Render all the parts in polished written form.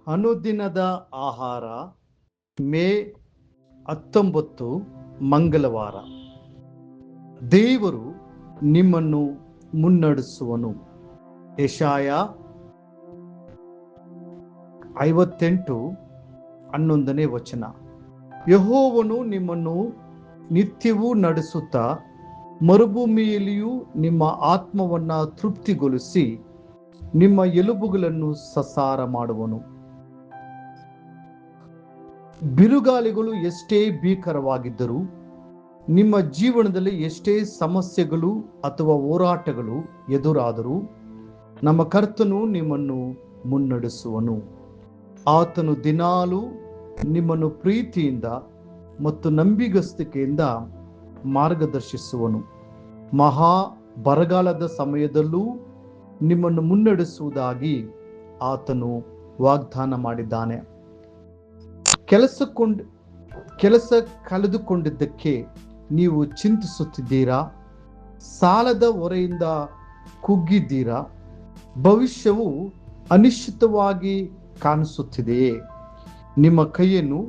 ಅನುದಿನದ ಆಹಾರ ಮೇ 19 ಮಂಗಳವಾರ. ದೇವರು ನಿಮ್ಮನ್ನು ಮುನ್ನಡೆಸುವನು. ಯೆಶಾಯ 58:11 ವಚನ. ಯೆಹೋವನು ನಿಮ್ಮನ್ನು ನಿತ್ಯವೂ ನಡೆಸುತ್ತಾ ಮರುಭೂಮಿಯಲ್ಲಿಯೂ ನಿಮ್ಮ ಆತ್ಮವನ್ನ ತೃಪ್ತಿಗೊಳಿಸಿ ನಿಮ್ಮ ಎಲುಬುಗಳನ್ನು ಸಸಾರ ಮಾಡುವನು. ಬಿರುಗಾಳಿಗಳು ಎಷ್ಟೇ ಭೀಕರವಾಗಿದ್ದರೂ, ನಿಮ್ಮ ಜೀವನದಲ್ಲಿ ಎಷ್ಟೇ ಸಮಸ್ಯೆಗಳು ಅಥವಾ ಹೋರಾಟಗಳು ಎದುರಾದರೂ, ನಮ್ಮ ಕರ್ತನು ನಿಮ್ಮನ್ನು ಮುನ್ನಡೆಸುವನು. ಆತನು ದಿನಾಲೂ ನಿಮ್ಮನ್ನು ಪ್ರೀತಿಯಿಂದ ಮತ್ತು ನಂಬಿಗಸ್ತಿಕೆಯಿಂದ ಮಾರ್ಗದರ್ಶಿಸುವನು. ಮಹಾ ಬರಗಾಲದ ಸಮಯದಲ್ಲೂ ನಿಮ್ಮನ್ನು ಮುನ್ನಡೆಸುವುದಾಗಿ ಆತನು ವಾಗ್ದಾನ ಮಾಡಿದ್ದಾನೆ. ಕೆಲಸ ಕಳೆದುಕೊಂಡಿದ್ದಕ್ಕೆ ನೀವು ಚಿಂತಿಸುತ್ತಿದ್ದೀರಾ? ಸಾಲದ ಹೊರೆಯಿಂದ ಕುಗ್ಗಿದ್ದೀರಾ? ಭವಿಷ್ಯವು ಅನಿಶ್ಚಿತವಾಗಿ ಕಾಣಿಸುತ್ತಿದೆಯೇ? ನಿಮ್ಮ ಕೈಯನ್ನು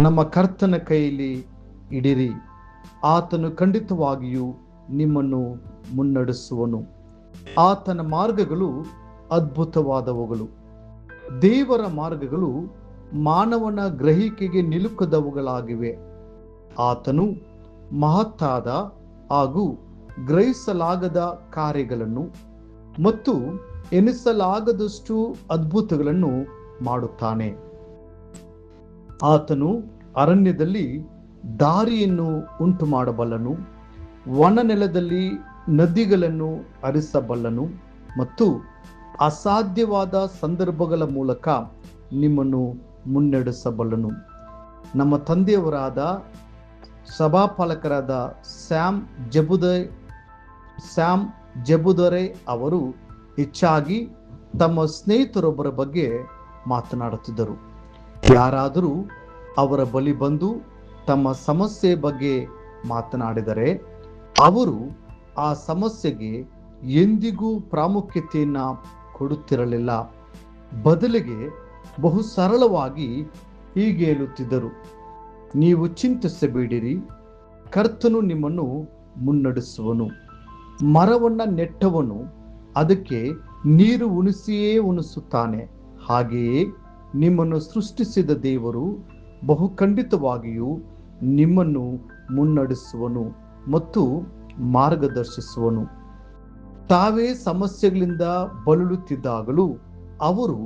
ನಮ್ಮ ಕರ್ತನ ಕೈಯಲ್ಲಿ ಇಡಿರಿ. ಆತನು ಖಂಡಿತವಾಗಿಯೂ ನಿಮ್ಮನ್ನು ಮುನ್ನಡೆಸುವನು. ಆತನ ಮಾರ್ಗಗಳು ಅದ್ಭುತವಾದವುಗಳು. ದೇವರ ಮಾರ್ಗಗಳು ಮಾನವನ ಗ್ರಹಿಕೆಗೆ ನಿಲುಕದವುಗಳಾಗಿವೆ. ಆತನು ಮಹತ್ತಾದ ಹಾಗೂ ಗ್ರಹಿಸಲಾಗದ ಕಾರ್ಯಗಳನ್ನು ಮತ್ತು ಎನಿಸಲಾಗದಷ್ಟು ಅದ್ಭುತಗಳನ್ನು ಮಾಡುತ್ತಾನೆ. ಆತನು ಅರಣ್ಯದಲ್ಲಿ ದಾರಿಯನ್ನು ಉಂಟು ಮಾಡಬಲ್ಲನು, ವನ ನೆಲದಲ್ಲಿ ನದಿಗಳನ್ನು ಹರಿಸಬಲ್ಲನು ಮತ್ತು ಅಸಾಧ್ಯವಾದ ಸಂದರ್ಭಗಳ ಮೂಲಕ ನಿಮ್ಮನ್ನು ಮುನ್ನಡೆಸಬಲ್ಲನು. ನಮ್ಮ ತಂದೆಯವರಾದ ಸಭಾಪಾಲಕರಾದ ಸ್ಯಾಮ್ ಜೆಬುದರೆ ಅವರು ಹೆಚ್ಚಾಗಿ ತಮ್ಮ ಸ್ನೇಹಿತರೊಬ್ಬರ ಬಗ್ಗೆ ಮಾತನಾಡುತ್ತಿದ್ದರು. ಯಾರಾದರೂ ಅವರ ಬಳಿ ಬಂದು ತಮ್ಮ ಸಮಸ್ಯೆ ಬಗ್ಗೆ ಮಾತನಾಡಿದರೆ ಅವರು ಆ ಸಮಸ್ಯೆಗೆ ಎಂದಿಗೂ ಪ್ರಾಮುಖ್ಯತೆಯನ್ನ ಕೊಡುತ್ತಿರಲಿಲ್ಲ. ಬದಲಿಗೆ ಬಹು ಸರಳವಾಗಿ ಹೀಗೆ ಹೇಳುತ್ತಿದ್ದರು: ನೀವು ಚಿಂತಿಸಬೇಡಿರಿ, ಕರ್ತನು ನಿಮ್ಮನ್ನು ಮುನ್ನಡೆಸುವನು. ಮರವನ್ನ ನೆಟ್ಟವನು ಅದಕ್ಕೆ ನೀರು ಉಣಿಸಿಯೇ ಉಣಿಸುತ್ತಾನೆ. ಹಾಗೆಯೇ ನಿಮ್ಮನ್ನು ಸೃಷ್ಟಿಸಿದ ದೇವರು ಬಹು ಖಂಡಿತವಾಗಿಯೂ ನಿಮ್ಮನ್ನು ಮುನ್ನಡೆಸುವನು ಮತ್ತು ಮಾರ್ಗದರ್ಶಿಸುವನು. ತಾವೇ ಸಮಸ್ಯೆಗಳಿಂದ ಬಳಲುತ್ತಿದ್ದಾಗಲೂ ಅವರು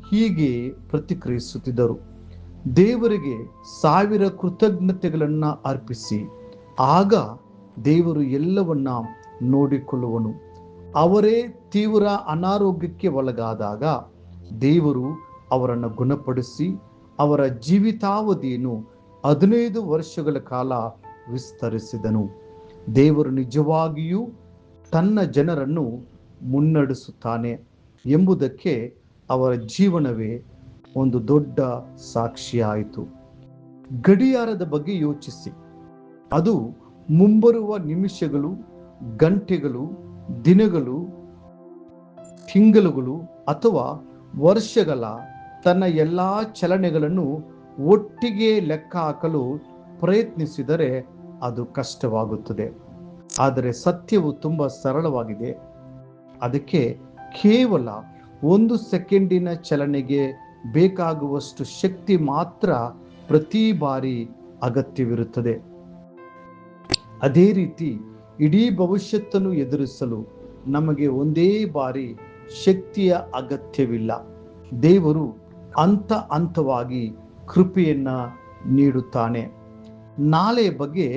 ಹೀಗೆ ಪ್ರತಿಕ್ರಿಯಿಸುತ್ತಿದ್ದರು: ದೇವರಿಗೆ 1000 ಕೃತಜ್ಞತೆಗಳನ್ನ ಅರ್ಪಿಸಿ, ಆಗ ದೇವರು ಎಲ್ಲವನ್ನ ನೋಡಿಕೊಳ್ಳುವನು. ಅವರೇ ತೀವ್ರ ಅನಾರೋಗ್ಯಕ್ಕೆ ಒಳಗಾದಾಗ ದೇವರು ಅವರನ್ನು ಗುಣಪಡಿಸಿ ಅವರ ಜೀವಿತಾವಧಿಯನ್ನು 15 ವರ್ಷಗಳ ಕಾಲ ವಿಸ್ತರಿಸಿದನು. ದೇವರು ನಿಜವಾಗಿಯೂ ತನ್ನ ಜನರನ್ನು ಮುನ್ನಡೆಸುತ್ತಾನೆ ಎಂಬುದಕ್ಕೆ ಅವರ ಜೀವನವೇ ಒಂದು ದೊಡ್ಡ ಸಾಕ್ಷಿಯಾಯಿತು. ಗಡಿಯಾರದ ಬಗ್ಗೆ ಯೋಚಿಸಿ. ಅದು ಮುಂಬರುವ ನಿಮಿಷಗಳು, ಗಂಟೆಗಳು, ದಿನಗಳು, ತಿಂಗಳುಗಳು ಅಥವಾ ವರ್ಷಗಳ ತನ್ನ ಎಲ್ಲ ಚಲನೆಗಳನ್ನು ಒಟ್ಟಿಗೆ ಲೆಕ್ಕ ಹಾಕಲು ಪ್ರಯತ್ನಿಸಿದರೆ ಅದು ಕಷ್ಟವಾಗುತ್ತದೆ. ಆದರೆ ಸತ್ಯವು ತುಂಬ ಸರಳವಾಗಿದೆ. ಅದಕ್ಕೆ ಕೇವಲ 1 ಸೆಕೆಂಡಿನ ಚಲನೆಗೆ ಬೇಕಾಗುವಷ್ಟು ಶಕ್ತಿ ಮಾತ್ರ ಪ್ರತಿ ಬಾರಿ ಅಗತ್ಯವಿರುತ್ತದೆ. ಅದೇ ರೀತಿ ಇಡೀ ಭವಿಷ್ಯತ್ತನ್ನು ಎದುರಿಸಲು ನಮಗೆ ಒಂದೇ ಬಾರಿ ಶಕ್ತಿಯ ಅಗತ್ಯವಿಲ್ಲ. ದೇವರು ಹಂತವಾಗಿ ಕೃಪೆಯನ್ನ ನೀಡುತ್ತಾನೆ. ನಾಳೆಯ ಬಗ್ಗೆ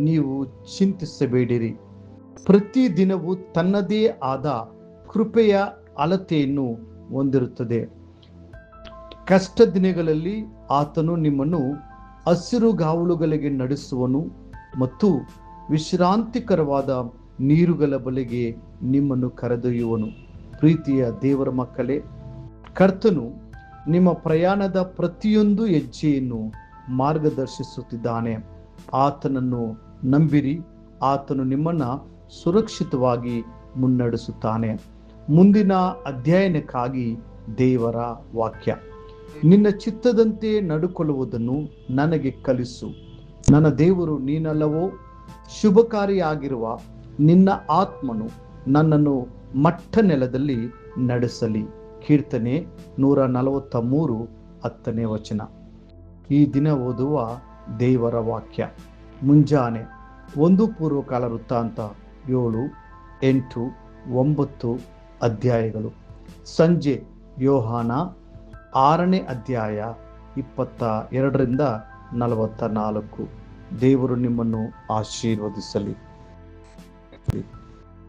ನೀವು ಚಿಂತಿಸಬೇಡಿರಿ. ಪ್ರತಿ ದಿನವೂ ತನ್ನದೇ ಆದ ಕೃಪೆಯ ಅಳತೆಯನ್ನು ಹೊಂದಿರುತ್ತದೆ. ಕಷ್ಟ ದಿನಗಳಲ್ಲಿ ಆತನು ನಿಮ್ಮನ್ನು ಹಸಿರುಗಾವಲುಗಳಿಗೆ ನಡೆಸುವನು ಮತ್ತು ವಿಶ್ರಾಂತಿಕರವಾದ ನೀರುಗಳ ಬಳಿಗೆ ನಿಮ್ಮನ್ನು ಕರೆದೊಯ್ಯುವನು. ಪ್ರೀತಿಯ ದೇವರ ಮಕ್ಕಳೇ, ಕರ್ತನು ನಿಮ್ಮ ಪ್ರಯಾಣದ ಪ್ರತಿಯೊಂದು ಹೆಜ್ಜೆಯನ್ನು ಮಾರ್ಗದರ್ಶಿಸುತ್ತಿದ್ದಾನೆ. ಆತನನ್ನು ನಂಬಿರಿ. ಆತನು ನಿಮ್ಮನ್ನು ಸುರಕ್ಷಿತವಾಗಿ ಮುನ್ನಡೆಸುತ್ತಾನೆ. ಮುಂದಿನ ಅಧ್ಯಯನಕ್ಕಾಗಿ ದೇವರ ವಾಕ್ಯ. ನಿನ್ನ ಚಿತ್ತದಂತೆ ನಡುಕೊಳ್ಳುವುದನ್ನು ನನಗೆ ಕಲಿಸು. ನನ್ನ ದೇವರು ನೀನಲ್ಲವೋ? ಶುಭಕಾರಿಯಾಗಿರುವ ನಿನ್ನ ಆತ್ಮನು ನನ್ನನ್ನು ಮಟ್ಟ ನೆಲದಲ್ಲಿ ನಡೆಸಲಿ. ಕೀರ್ತನೆ 143 10ನೇ ವಚನ. ಈ ದಿನ ಓದುವ ದೇವರ ವಾಕ್ಯ. ಮುಂಜಾನೆ 1 ಪೂರ್ವಕಾಲ ವೃತ್ತಾಂತ 7, 8, 9 ಅಧ್ಯಾಯಗಳು. ಸಂಜೆ ಯೋಹಾನ 6ನೇ ಅಧ್ಯಾಯ 22ರಿಂದ 44. ದೇವರು ನಿಮ್ಮನ್ನು ಆಶೀರ್ವದಿಸಲಿ.